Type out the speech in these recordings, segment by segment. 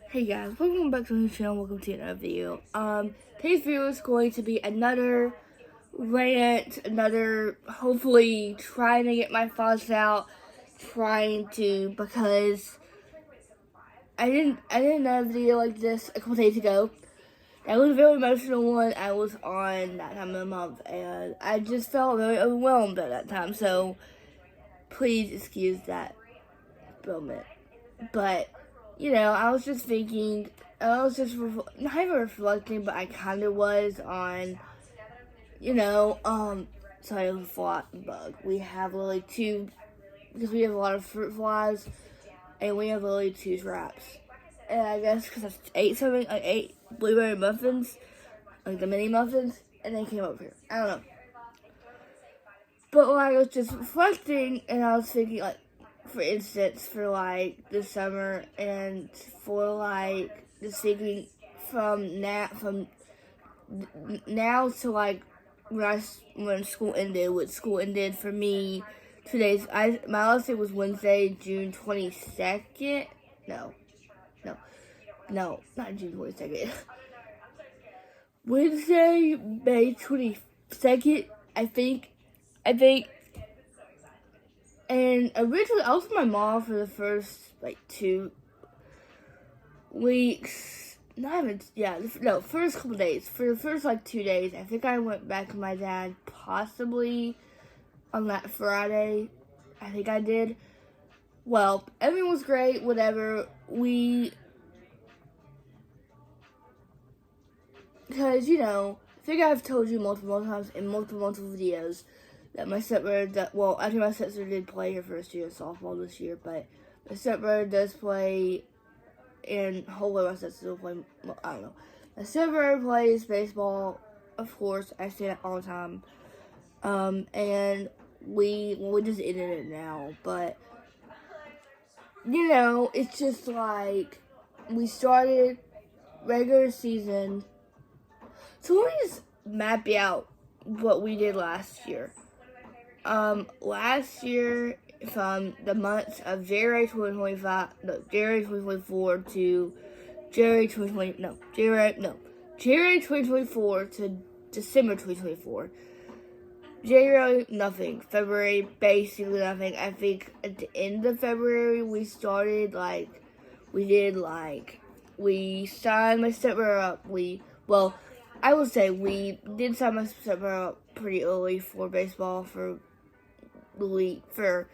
Hey guys, welcome back to the channel. Welcome to another video. Today's video is going to be another rant, another hopefully trying to get my thoughts out, because I didn't know a video like this a couple days ago. That was a very emotional one. I was on that time of the month, and I just felt very overwhelmed at that time. So please excuse that moment. But I was just thinking, not even reflecting, but I kind of was on, sorry, it was a fly bug. We have literally two, because we have a lot of fruit flies, and we have literally two traps. And I guess because I ate blueberry muffins, like the mini muffins, and they came over here. I don't know. But I was just reflecting, and I was thinking, like, for instance, for like this summer, and for like just thinking from now to like when school ended. What school ended for me, 2 days. My last day was Wednesday, June 22nd. No, not June 22nd. Wednesday, May 22nd. I think. And originally, I was with my mom for the first, like, 2 weeks. First couple days. For the first, like, 2 days, I think I went back with my dad possibly on that Friday. I think I did. Well, everything was great, whatever. Because, I think I've told you multiple times in multiple videos that my stepbrother, actually my sister did play her first year of softball this year, but my stepbrother does play, and hopefully my sister will play, I don't know. My stepbrother plays baseball, of course, I say that all the time, and we just ended it now, but, it's just like, we started regular season, so let me just map out what we did last year. Last year, from the months of January 2024 to January 2024 to December 2024. January, nothing. February, basically nothing. I think at the end of February, we signed my stepbrother up. I would say we did sign my stepbrother up pretty early for baseball, for the league, for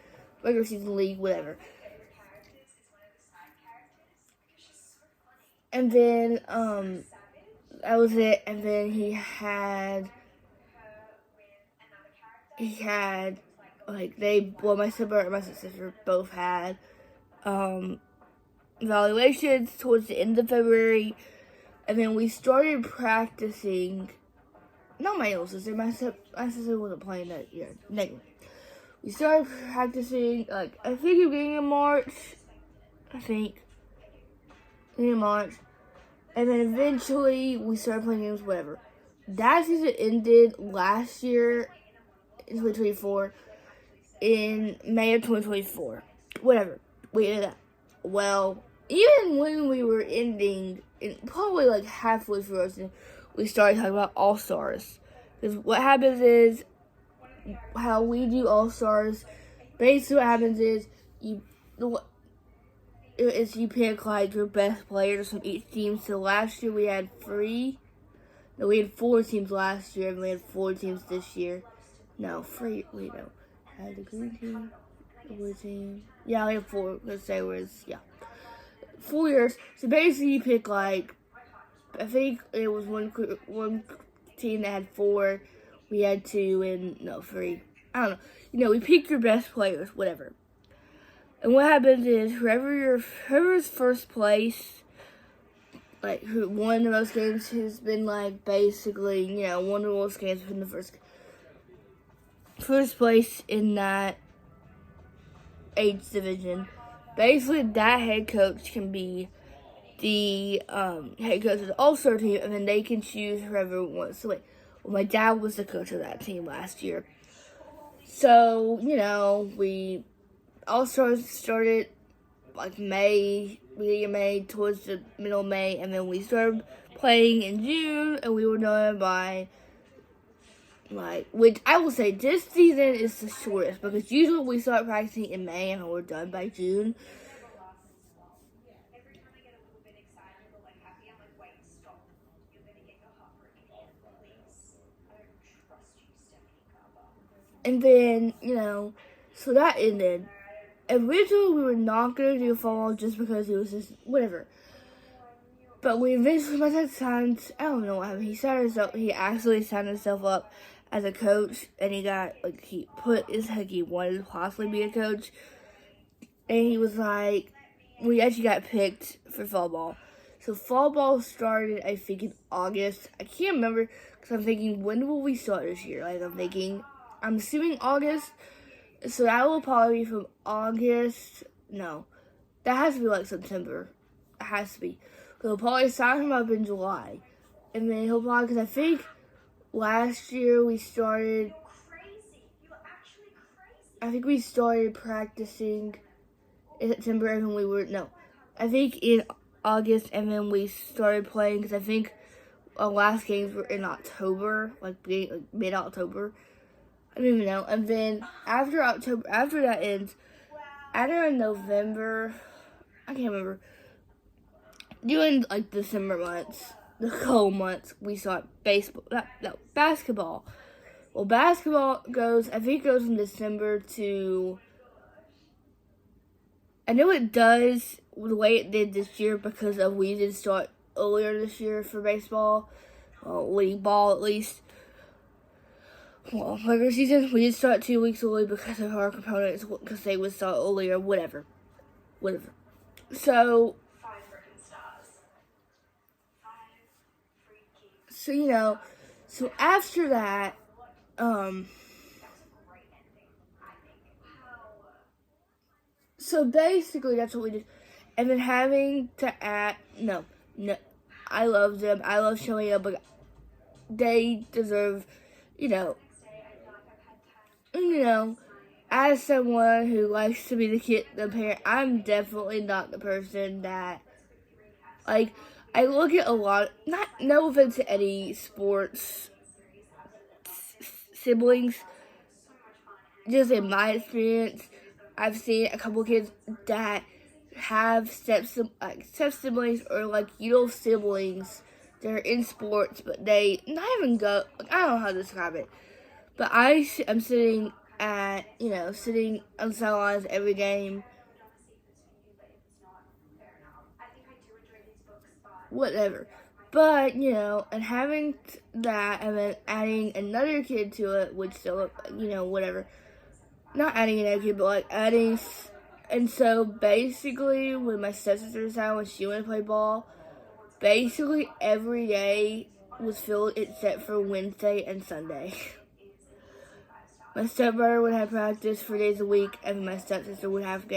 regular season league, whatever. And then, that was it. And then my stepbrother and my sister both had, evaluations towards the end of February. And then we started practicing, not my little sister, my sister wasn't playing that year, negative. We started practicing, I think beginning of March. And then eventually we started playing games, whatever. That season ended last year, in 2024, in May of 2024. Whatever. We ended that. Well, even when we were ending, probably like halfway through our season, we started talking about All-Stars. Because what happens is, how we do All-Stars, basically what happens is you pick like your best players from each team. So last year we had 4 teams last year, and we had 4 teams this year. No, 3. Wait, no. I had the green team, the blue team. Yeah, we had 4. Let's say 4 years. So basically you pick I think it was one team that had 4. We had 2 and 3. I don't know. We pick your best players, whatever. And what happens is whoever's first place, who won the most games, has been basically, one of the most games in the first place in that age division. Basically, that head coach can be the head coach of the All-Star team, and then they can choose whoever wants to win. Well, my dad was the coach of that team last year. So, we All-Stars started like May, beginning of May, towards the middle of May, and then we started playing in June, and we were done by, like, which I will say this season is the shortest, because usually we start practicing in May and we're done by June. And then, so that ended. Originally, we were not going to do fall just because it was just whatever. But we eventually, my dad signed, I don't know what happened. He actually signed himself up as a coach, and he wanted to possibly be a coach. And he was like, we actually got picked for fall ball. So fall ball started, I think, in August. I can't remember, because I'm thinking, when will we start this year? Like, I'm assuming August. So that will probably be from August. No, that has to be like September. It has to be. They'll probably sign him up in July. And then he'll probably, because I think last year we started practicing in September, and then I think in August, and then we started playing, because I think our last games were in October, like mid-October. I don't even know. And then after that ends, either in November, I can't remember, during like December months, the cold months, we start basketball. Well, basketball goes from December to, I know it does the way it did this year, because we did start earlier this year for baseball, league ball at least. Well, regular season, we did start 2 weeks early because of our components, because they would start earlier, whatever. So, so after that, so basically that's what we did. And then having to add, no, I love them. I love showing up, but they deserve, as someone who likes to be the parent, I'm definitely not the person that, like, I look at a lot, no offense to any sports siblings, just in my experience, I've seen a couple kids that have step siblings or siblings. They're in sports, but they not even go. I don't know how to describe it, but I'm sitting sitting on the sidelines every game, whatever. But and having that, and then adding another kid to it, which still, whatever. Not adding another kid, but like adding. And so basically, when my stepsister decided when she wanted to play ball, basically every day was filled except for Wednesday and Sunday. My stepbrother would have practice 4 days a week, and my stepsister would have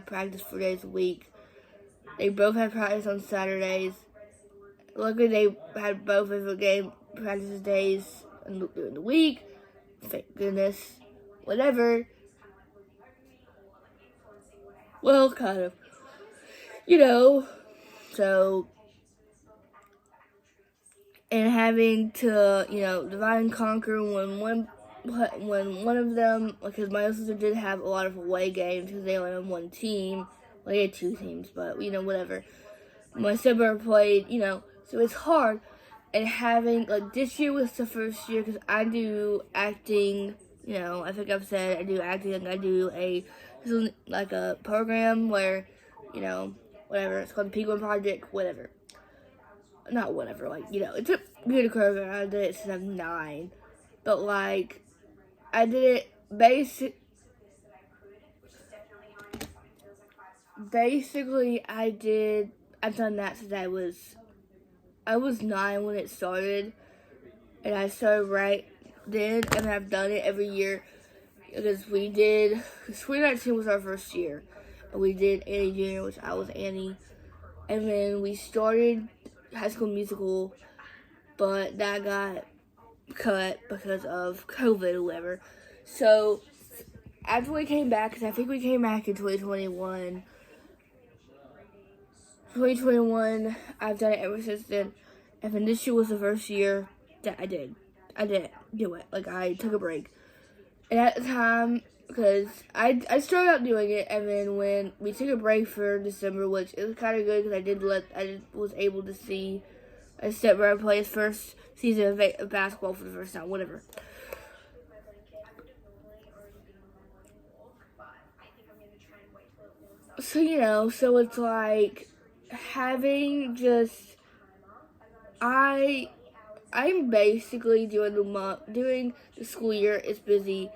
practice 4 days a week. They both had practice on Saturdays. Luckily, they had both of the game practice days during the week. Thank goodness. Whatever. Well, kind of. So, and having to, divide and conquer when one of them, because my other sister did have a lot of away games because they only had one team. Well, they had 2 teams, but, whatever. My stepbrother played, so it's hard. And having, this year was the first year, because I do acting, I think I've said I do acting, and I do a program where, whatever, it's called the Penguin Project, whatever. Not whatever, it's a good program. I did it since I'm 9. But, I did it basically, I've done that since I was 9 when it started, and I started right then, and I've done it every year, because 2019 was our first year, and we did Annie Jr., which I was Annie, and then we started High School Musical, but that got cut because of COVID or whatever. So after we came back, because I think we came back in 2021, 2021, I've done it ever since then. And then this year was the first year that I didn't do it. Like, I took a break. And at the time, because I started out doing it, and then when we took a break for December, which it was kind of good because I was able to see a stepbrother play his first season of basketball for the first time, whatever. So, so it's like having just, I'm basically doing the school year, it's busy,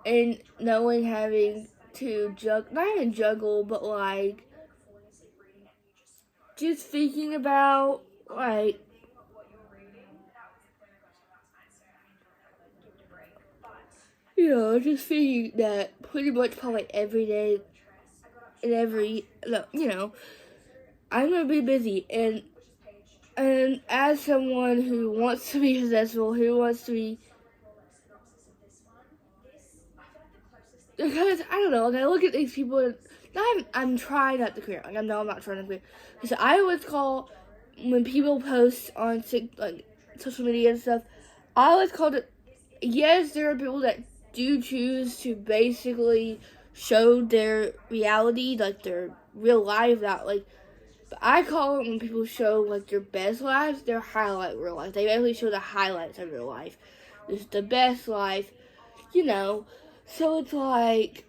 and knowing having to not even juggle, but like, just thinking about, like, just thinking that pretty much probably every day and I'm going to be busy. And as someone who wants to be successful, who wants to be, because, I don't know, like, I look at these people, and I'm trying not to queer, like, I'm not trying to queer, because I always call, when people post on, like, social media and stuff, I always call it, yes, there are people that do choose to basically show their reality, like, their real life, that, like, but I call it when people show, like, their best lives, their highlight real life. They basically show the highlights of real life. This is the best life, So it's like,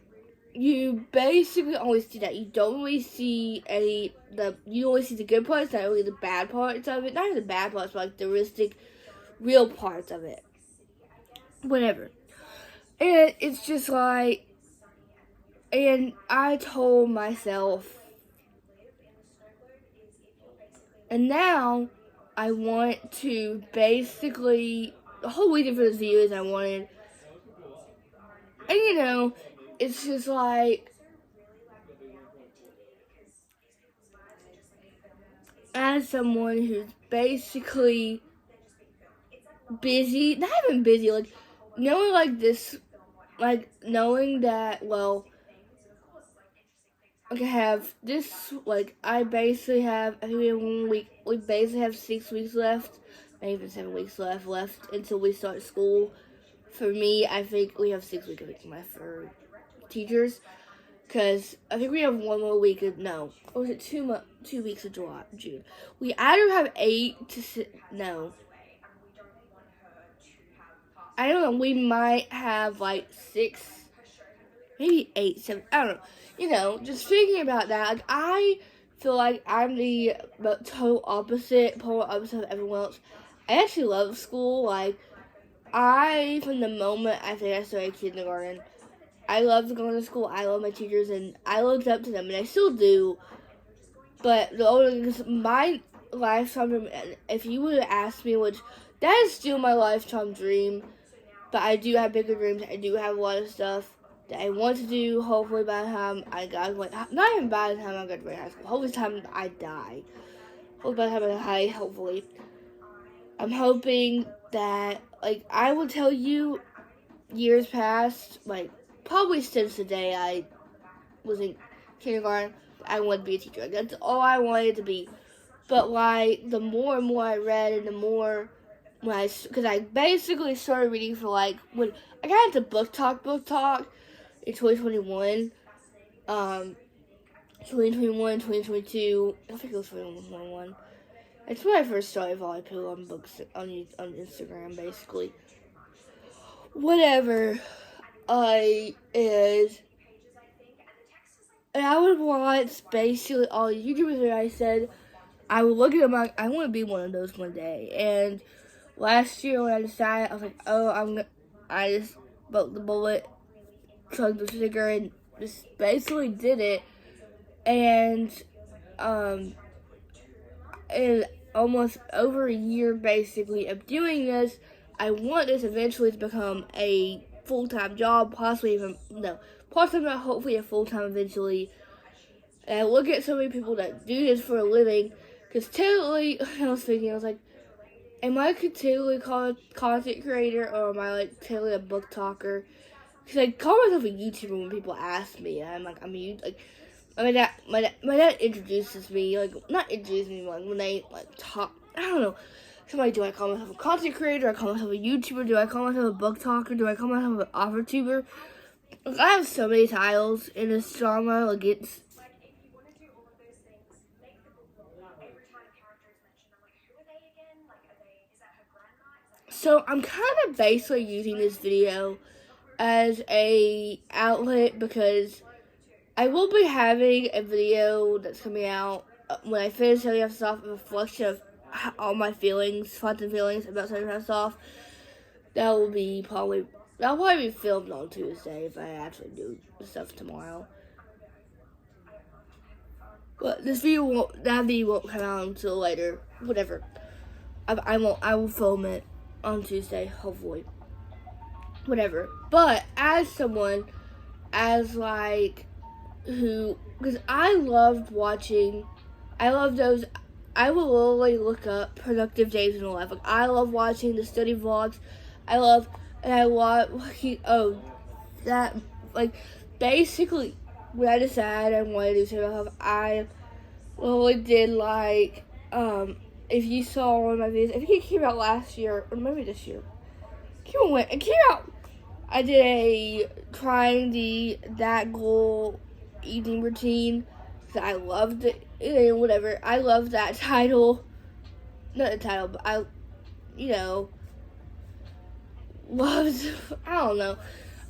you basically always see that. You don't really see you always see the good parts, not really the bad parts of it. Not even the bad parts, but like the real parts of it. Whatever. And it's just like, and I told myself, and now I want to basically, the whole reason for this video is I wanted, and it's just like, as someone who's basically busy, not even busy, like, knowing like this, like, knowing that, well, like, I have this, like, I basically have, I think we have 1 week, we basically have 6 weeks left, maybe even 7 weeks left until we start school. For me, I think we have 6 weeks left for teachers, because I think we have 1 more week of, no, or was it 2 weeks of June? We either have 8 to, no, I don't know, we might have like 6, maybe 8, 7, I don't know, just thinking about that, like, I feel like I'm the polar opposite of everyone else. I actually love school, like, from the moment I think I started kindergarten, I loved going to school. I love my teachers, and I looked up to them, and I still do. But my lifetime dream, if you would have asked me, which that is still my lifetime dream, but I do have bigger dreams. I do have a lot of stuff that I want to do. Hopefully, by the time I graduate, not even by the time I graduate high school. Hopefully, by the time I die. Hopefully, by the time I die. Hopefully, I'm hoping that, like, I will tell you, years past, like, probably since the day I was in kindergarten, I wanted to be a teacher. Like, that's all I wanted to be. But, like, the more and more I read, and the more, because I basically started reading for, like, when I got into book talk in 2021, 2022, I think it was 2021. That's when I first started volleyball on books, on Instagram, basically. Whatever. And I would want basically all the YouTubers that I said, I would look at them like, I want to be one of those one day. And last year when I decided, I was like, I just broke the bullet, chugged the sugar, and just basically did it. And, in almost over a year basically of doing this, I want this eventually to become a full-time job, possibly part-time, not hopefully a full-time eventually. And I look at so many people that do this for a living, because technically, I was like, am I technically called a content creator, or am I, like, technically a book talker? Because I call myself a YouTuber when people ask me, and I'm like, my dad introduces me, like, not introduces me, like, when they, like, talk, I don't know. Somebody, do I call myself a content creator? Do I call myself a YouTuber? Do I call myself a book talker? Do I call myself an offer tuber? Like, I have so many titles in this drama. Like, it's... So, I'm kind of basically using this video as a outlet because I will be having a video that's coming out when I finish 75 Soft, a reflection of all my feelings, thoughts and feelings about 75 Soft. That'll probably be filmed on Tuesday if I actually do the stuff tomorrow. But that video won't come out until later. Whatever. I will film it on Tuesday, hopefully. Whatever. But as someone, because I love those. I will literally look up productive days in life. Like, I love watching the study vlogs. I love watching, basically, when I decided I wanted to do something about health, I literally did, if you saw one of my videos, I think it came out last year, or maybe this year. It came out. I did trying that goal eating routine. So I loved it. Whatever. I love that title. Not the title, but I don't know.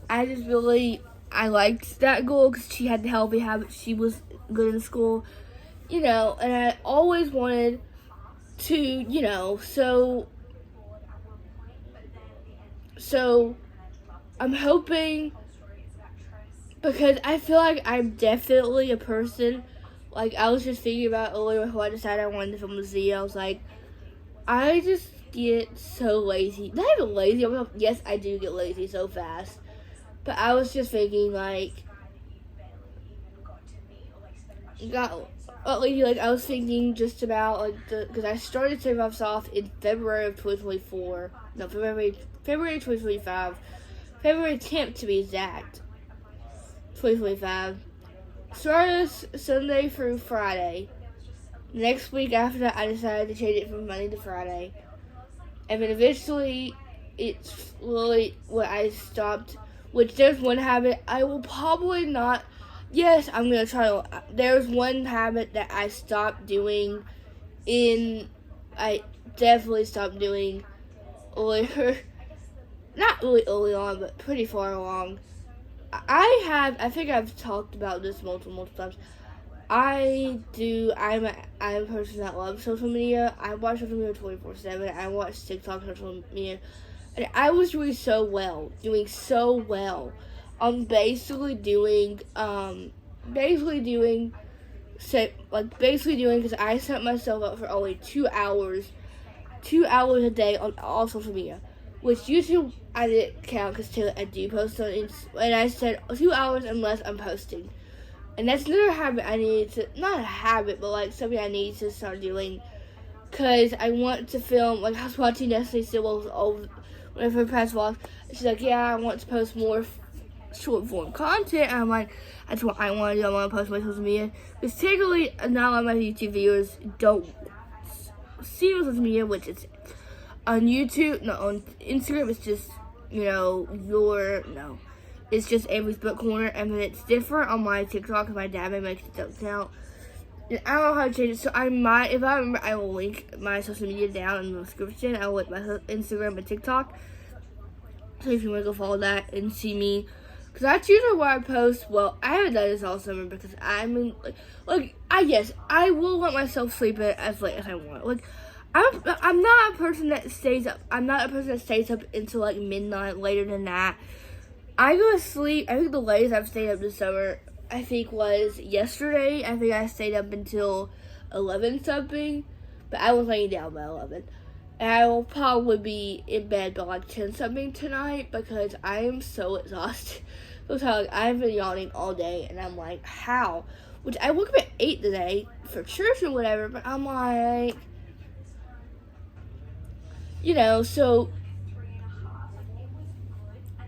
I liked that goal because she had the healthy habits. She was good in school, and I always wanted to, so I'm hoping, because I feel like I'm definitely a person, like, I was just thinking about earlier who I decided I wanted to film this video. I was like, I just get so lazy. Not even lazy. Yes, I do get lazy so fast. But I was just thinking, I was thinking just about, because I started 75 Soft in February of 2024. No, February 2025. February 10th to be exact. 2025. Started Sunday through Friday. Next week after that, I decided to change it from Monday to Friday. And then eventually, it's really what I stopped. Which there's one habit I will probably not. Yes, I'm going to try. There's one habit that I stopped doing I definitely stopped doing earlier. Not really early on, but pretty far along. I think I've talked about this multiple times. I'm a person that loves social media. I watch social media 24/7. I watch TikTok, social media. And I was doing so well. Basically doing, because I set myself up for only 2 hours a day on all social media. Which YouTube, I didn't count because I do post on Instagram. And I said 2 hours unless I'm posting. And that's another habit I need to, not a habit, but something I need to start doing. Because I want to film, I was watching Destiny Sibyl's old, one of her past vlogs. She's like, yeah, I want to post more short form content. And I'm like, that's what I want to do. I want to post my social media. Because technically, not a lot of my YouTube viewers don't see my social media, which is on YouTube, no, on Instagram, it's just, it's just Avery's Book Corner, and then it's different on my TikTok, because my dad makes it don't count. And I don't know how to change it, so I might, if I remember, I will link my social media down in the description. I will link my Instagram and TikTok, so if you want to go follow that and see me, because that's usually where I post. Well, I haven't done this all summer, because I will let myself sleep as late as I want. I'm not a person that stays up. I'm not a person that stays up until midnight, later than that. I go to sleep. I think the latest I've stayed up this summer, I think, was yesterday. I think I stayed up until 11 something, but I was laying down by 11. And I will probably be in bed by 10 something tonight because I am so exhausted. So I've been yawning all day, and I'm like, how? Which I woke up at 8 today for church or whatever, but I'm like, so,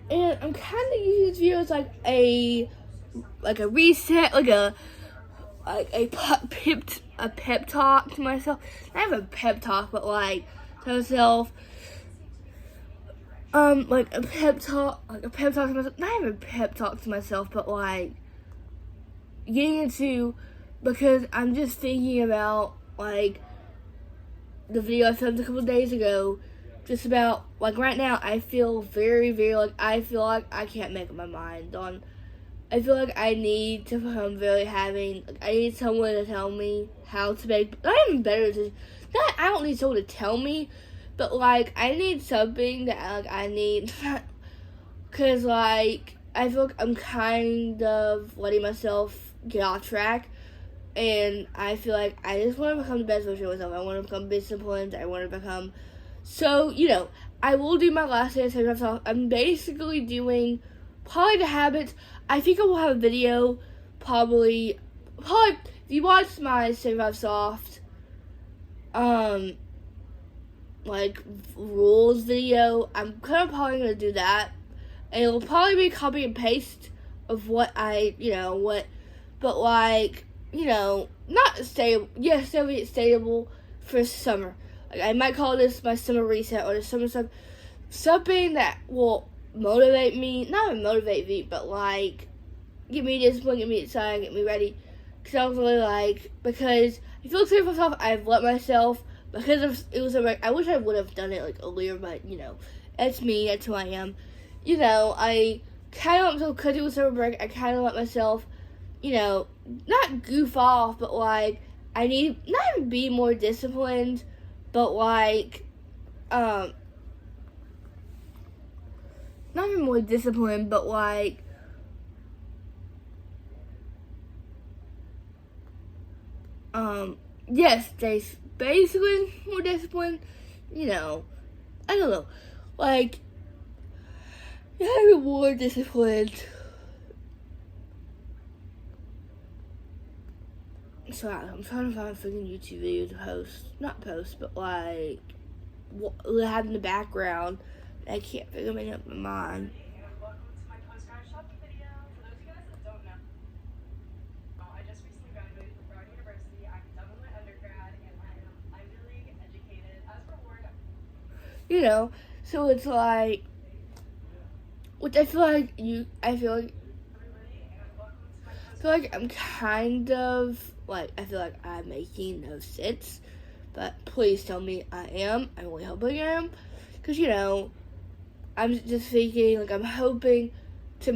and I'm kind of using this video as a reset, like a pep talk to myself. Not even a pep talk, but like to myself. Like a pep talk to myself. Not even a pep talk to myself, but like getting into, because I'm just thinking about like the video I filmed a couple days ago, just about like right now. I feel very, very like I feel like I can't make up my mind on. I feel like I need to become very I need someone to tell me how to make. Not even better. Not I don't need someone to tell me, but like I need something that like I need. Cause like I feel like I'm kind of letting myself get off track, and I feel like I just want to become the best version of myself. I want to become disciplined. I want to become. So I will do my last day of saving myself. I'm basically doing probably the habits. I think I will have a video, probably if you watch my 75 Soft, like rules video, I'm kind of probably gonna do that, and it'll probably be copy and paste of what but like not stable. Yes, it'll be stable for summer. Like I might call this my summer reset or the summer stuff, something that will motivate me, not even motivate me, but like get me disciplined, get me excited, get me ready. Because I was really because I feel sorry for myself. I've let myself, because it was I wish I would have done it like earlier, but that's me, that's who I am. I kind of let myself, because it was summer break, I kind of let myself, not goof off, but like I need not even be more disciplined, but like not even more disciplined, but like yes, basically more disciplined. I don't know, like having more disciplined. So I'm trying to find a freaking YouTube video to not post, but like have in the background. I can't figure it out in my mind. Welcome to my postcard shopping video. For those of you guys that don't know, I just recently graduated from Brown University. I'm done with my undergrad, and I am Ivy League educated. As a reward, So it's like, which I feel like I'm kind of like, I feel like I'm making no sense, but please tell me I am. I really hope I am, because I'm just thinking, like, I'm hoping to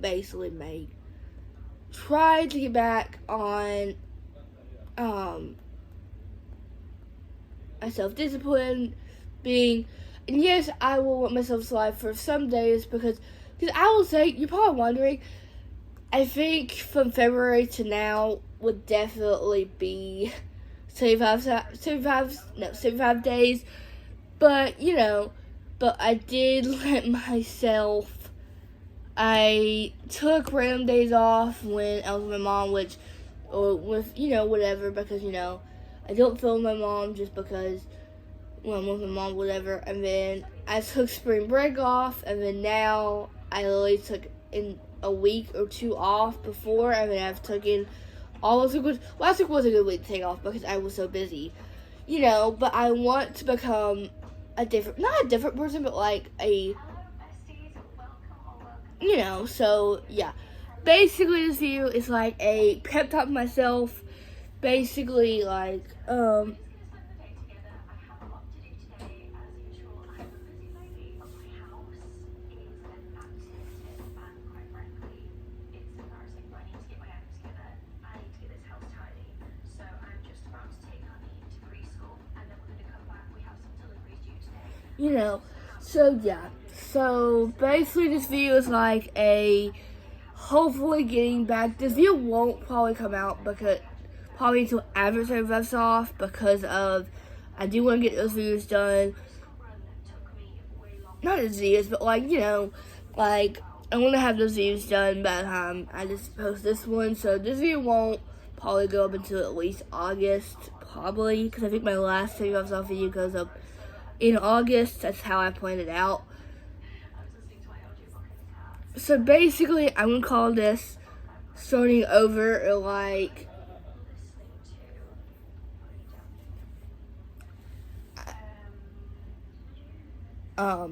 basically try to get back on, a self-discipline, and yes, I will let myself slide for some days, because I will say, you're probably wondering, I think from February to now would definitely be 75 days, but I did let myself, I took random days off when I was with my mom, whatever, because I don't film my mom just because when I'm with my mom, whatever. And then I took spring break off, and then now I literally took in a week or two off before, and then I've taken last week was a good week to take off because I was so busy, but I want to become not a different person, but like so yeah. Basically, this video is like a pep talk to myself, basically like, so yeah. So basically this video is like a hopefully getting back. This video won't probably come out because probably until after Surviv's off, because of I do want to get those videos done. Not as videos, but like like I want to have those videos done by the time I just post this one. So this video won't probably go up until at least August, probably, because I think my last Surviv's off video goes up in August. That's how I planned it out. So basically, I'm gonna call this starting over, or like what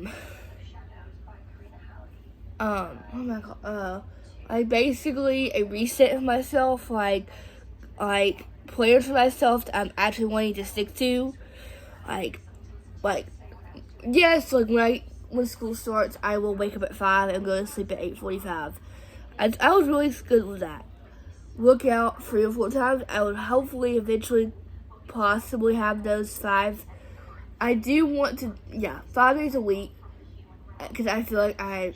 am I call like basically a reset of myself, like plans for myself that I'm actually wanting to stick to, like yes, like when school starts, I will wake up at 5 and go to sleep at 8:45. I was really good with that. Work out 3 or 4 times. I would hopefully eventually possibly have those 5. I do want to, 5 days a week, because I feel like I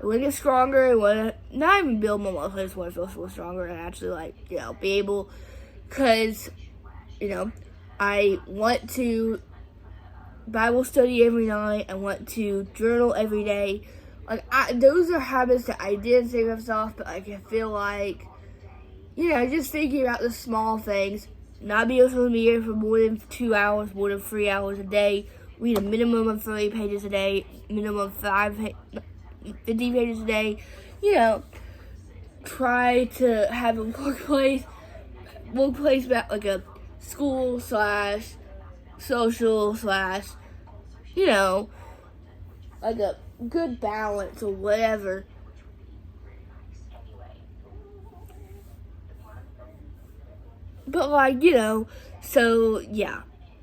want to get stronger. I want to not even build my muscles. I just want to feel stronger and actually be able, because I want to Bible study every night. I want to journal every day. Those are habits that I did say myself, but I feel like, just thinking about the small things. Not be on social media for more than 2 hours, more than 3 hours a day. Read a minimum of 30 pages a day, minimum of 50 pages a day. Try to have a workplace back, like a school slash social slash, like a good balance or whatever. But so yeah.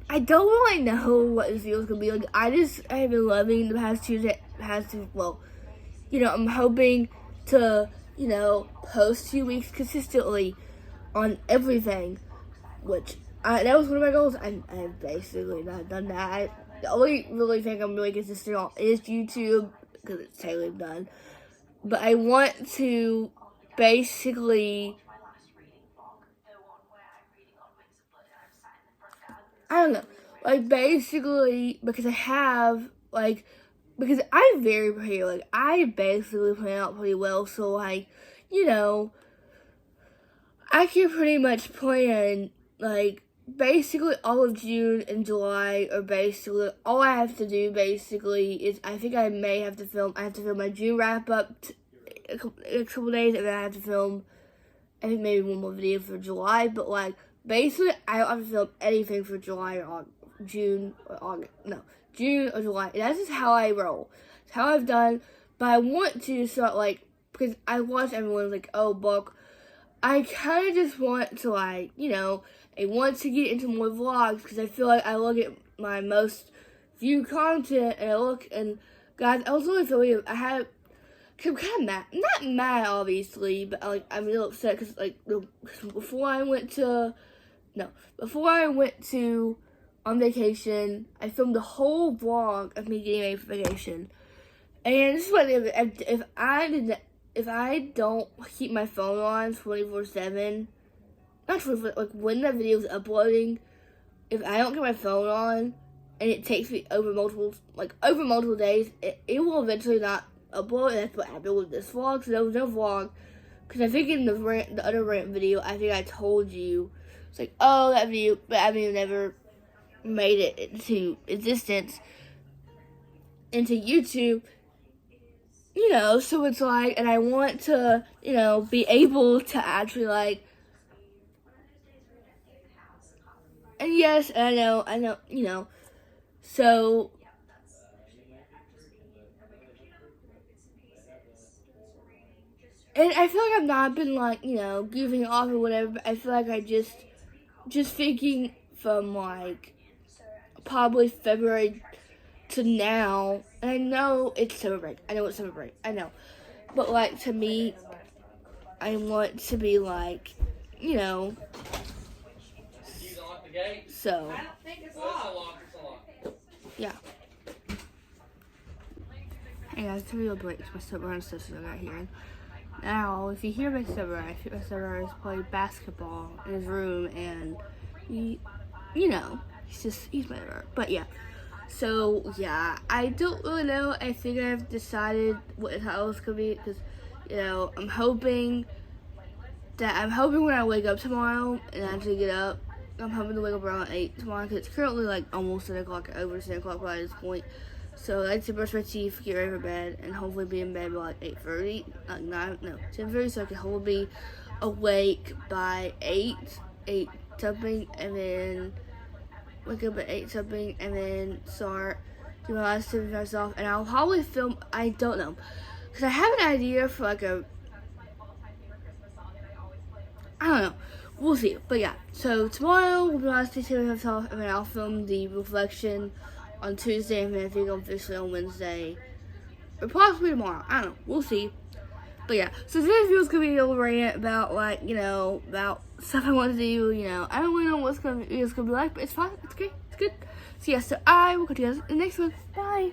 I don't really know what this video is gonna be like. I have been loving the past two. I'm hoping to, post 2 weeks consistently on everything, which that was one of my goals. I've basically not done that. The only really thing I'm really consistent on is YouTube, because it's totally done. But I want to basically, I don't know, basically, because because I'm very prepared. I basically plan out pretty well, so I can pretty much plan, basically all of June and July are basically, all I have to do basically is, I think I have to film my June wrap up in a couple days, and then I have to film, I think maybe one more video for July, but basically I don't have to film anything for July or June or August, no, June or July, and that's just how I roll. It's how I've done, but I want to start, because I watch everyone oh, Buck, I kind of just want to, I want to get into more vlogs, because I feel like I look at my most viewed content, and guys, I was really feeling, I'm kind of mad. I'm not mad, obviously, but, I'm a little upset, because, before I went on vacation, I filmed a whole vlog of me getting ready for vacation, and this is what, if I don't keep my phone on 24/7, not 24, when the video's uploading, if I don't get my phone on, and it takes me over multiple days, it will eventually not upload, and that's what happened with this vlog. So there was no vlog, because I think in the other rant video, I think I told you, it's oh, that video, but I mean, never made it into existence, into YouTube. So it's and I want to, be able to actually and yes, I know, so, and I feel like I've not been goofing off or whatever, but I feel like I just thinking from probably February to now, and I know it's summer break. I know it's summer break. I know. But to me, I want to be so yeah. Hey guys, it's a real break. My stepbrother and sister got here. Now, if you hear my stepbrother, I think my stepbrother is playing basketball in his room, and he's my brother. But yeah. So, yeah, I don't really know. I think I've decided what the title is going to be, because, I'm hoping when I wake up tomorrow and actually get up, I'm hoping to wake up around 8 tomorrow, because it's currently, almost 10 o'clock, over 10 o'clock by this point. So I like to brush my teeth, get ready for bed, and hopefully be in bed by like 8:30, 10:30, so I can hopefully be awake by 8 something, and then wake up at 8 something, and then start do my last tip myself, and I'll probably film. I don't know, because I have an idea for like a. I don't know. We'll see. But yeah, so tomorrow will be my last day to myself, and then I'll film the reflection on Tuesday, and then I think officially on Wednesday, or possibly tomorrow. I don't know. We'll see. But yeah, so today's video is gonna be a little rant about like about stuff I want to do. I don't really know what's gonna be like, but it's fine. It's great. It's good. So yeah, so I will catch you guys in the next one. Bye.